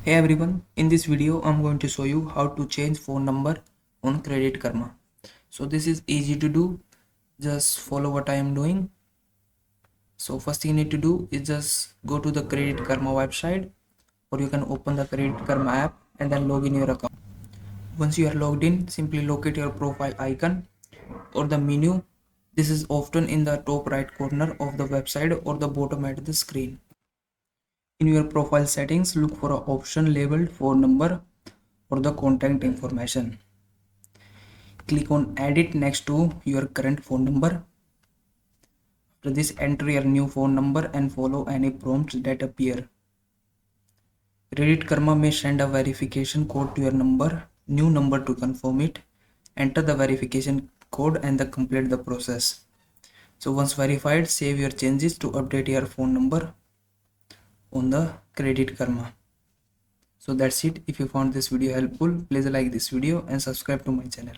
Hey everyone, in this video I'm going to show you how to change phone number on Credit Karma. So this is easy to do, just follow what I am doing. So first thing you need to do is just go to the Credit Karma website, or you can open the Credit Karma app and then log in your account. Once you are logged in, simply locate your profile icon or the menu. This is often in the top right corner of the website or the bottom at the screen. In your profile settings, look for an option labeled phone number or the contact information. Click on edit next to your current phone number. After this, enter your new phone number and follow any prompts that appear. Credit Karma may send a verification code to your new number to confirm it. Enter the verification code and complete the process. So once verified, save your changes to update your phone number on the Credit Karma. So that's it. If you found this video helpful, please like this video and subscribe to my channel.